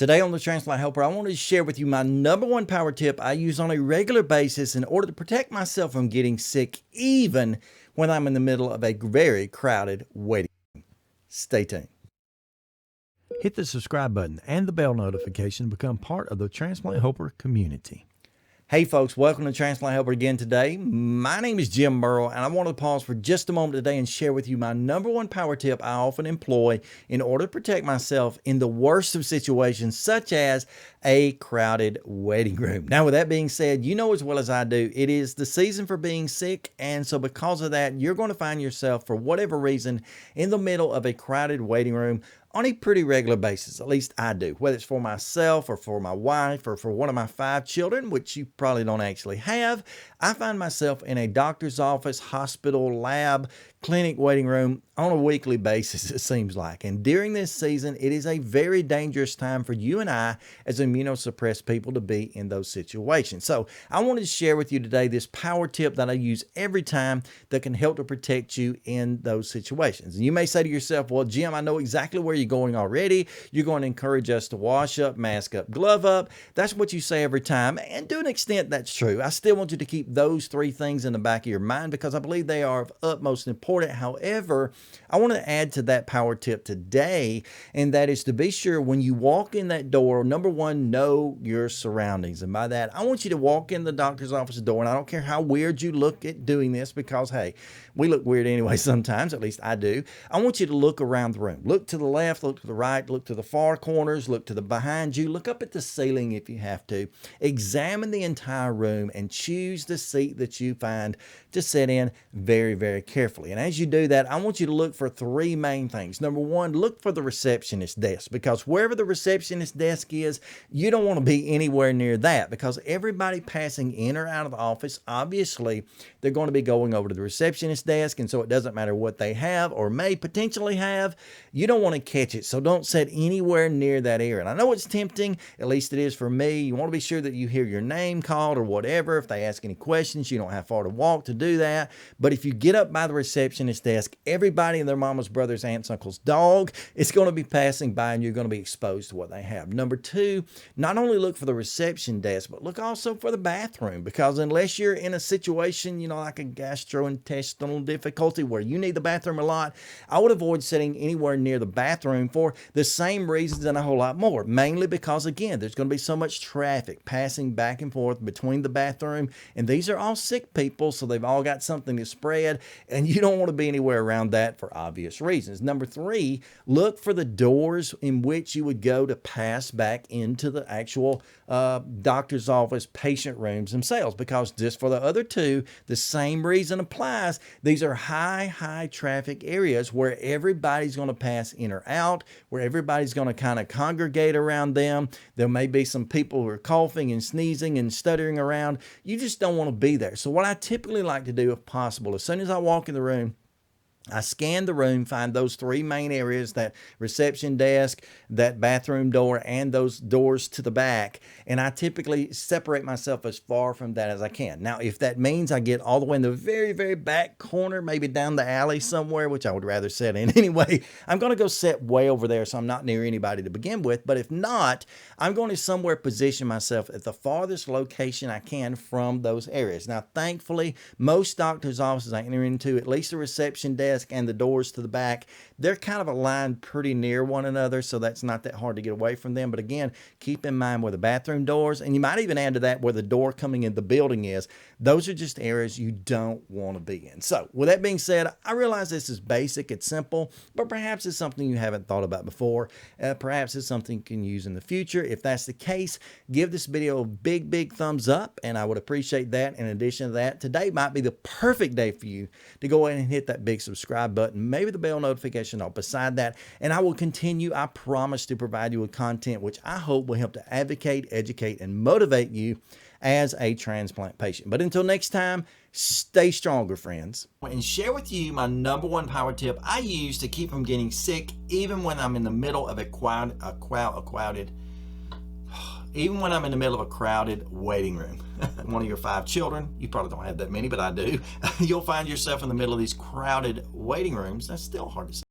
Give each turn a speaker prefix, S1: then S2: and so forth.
S1: Today on the Transplant Helper, I wanted to share with you my number one power tip I use on a regular basis in order to protect myself from getting sick even when I'm in the middle of a very crowded waiting room. Stay tuned.
S2: Hit the subscribe button and the bell notification to become part of the Transplant Helper community.
S1: Hey folks, welcome to Transplant Helper again today. My name is Jim Burrow, and I wanted to pause for just a moment today and share with you my number one power tip I often employ in order to protect myself in the worst of situations, such as a crowded waiting room. Now, with that being said, you know as well as I do, it is the season for being sick, and so because of that, you're going to find yourself, for whatever reason, in the middle of a crowded waiting room on a pretty regular basis. At least I do, whether it's for myself or for my wife or for one of my 5 children, which you probably don't actually have. I find myself in a doctor's office, hospital, lab, clinic waiting room on a weekly basis, it seems like. And during this season, it is a very dangerous time for you and I as immunosuppressed people to be in those situations. So I wanted to share with you today this power tip that I use every time that can help to protect you in those situations. And you may say to yourself, well, Jim, I know exactly where you're going already. You're going to encourage us to wash up, mask up, glove up. That's what you say every time. And to an extent, that's true. I still want you to keep those 3 things in the back of your mind because I believe they are of utmost importance. However, I want to add to that power tip today, and that is to be sure when you walk in that door, number one, know your surroundings. And by that, I want you to walk in the doctor's office door, and I don't care how weird you look at doing this because, hey, we look weird anyway sometimes, at least I do. I want you to look around the room. Look to the left, look to the right, look to the far corners, look to the behind you, look up at the ceiling if you have to. Examine the entire room and choose the seat that you find to sit in very, very carefully. And as you do that, I want you to look for 3 main things. Number one, look for the receptionist desk, because wherever the receptionist desk is, you don't want to be anywhere near that, because everybody passing in or out of the office, obviously, they're going to be going over to the receptionist desk, and so it doesn't matter what they have or may potentially have, you don't want to catch it, so don't sit anywhere near that area. And I know it's tempting, at least it is for me. You want to be sure that you hear your name called or whatever. If they ask any questions, you don't have far to walk to do that. But if you get up by the receptionist desk, everybody and their mama's, brother's, aunts, uncle's dog is going to be passing by, and you're going to be exposed to what they have. Number 2, not only look for the reception desk, but look also for the bathroom, because unless you're in a situation, like a gastrointestinal difficulty where you need the bathroom a lot, I would avoid sitting anywhere near the bathroom for the same reasons and a whole lot more. Mainly because, again, there's going to be so much traffic passing back and forth between the bathroom, and these are all sick people, so they've all got something to spread, and you don't want to be anywhere around that for obvious reasons. Number 3, look for the doors in which you would go to pass back into the actual doctor's office patient rooms themselves, because just for the other 2, the same reason applies. These are high traffic areas where everybody's going to pass in or out, where everybody's going to kind of congregate around them. There may be some people who are coughing and sneezing and stuttering around. You just don't want to be there. So what I typically like to do, if possible, as soon as I walk in the room, I scan the room, find those 3 main areas, that reception desk, that bathroom door, and those doors to the back, and I typically separate myself as far from that as I can. Now, if that means I get all the way in the very, very back corner, maybe down the alley somewhere, which I would rather sit in anyway, I'm going to go sit way over there so I'm not near anybody to begin with. But if not, I'm going to somewhere position myself at the farthest location I can from those areas. Now, thankfully, most doctor's offices I enter into, at least the reception desk and the doors to the back, they're kind of aligned pretty near one another, so that's not that hard to get away from them. But again, keep in mind where the bathroom doors, and you might even add to that where the door coming in the building is. Those are just areas you don't want to be in. So with that being said, I realize this is basic, it's simple, but perhaps it's something you haven't thought about before. Perhaps it's something you can use in the future. If that's the case, give this video a big thumbs up, and I would appreciate that. In addition to that, today might be the perfect day for you to go ahead and hit that big subscribe button, maybe the bell notification all beside that, and I will continue, I promise, to provide you with content which I hope will help to advocate, educate, and motivate you as a transplant patient. But until next time, stay stronger, friends. And share with you my number one power tip I use to keep from getting sick even when I'm in the middle of a crowded waiting room. One of your 5 children, you probably don't have that many, but I do. You'll find yourself in the middle of these crowded waiting rooms. That's still hard to say.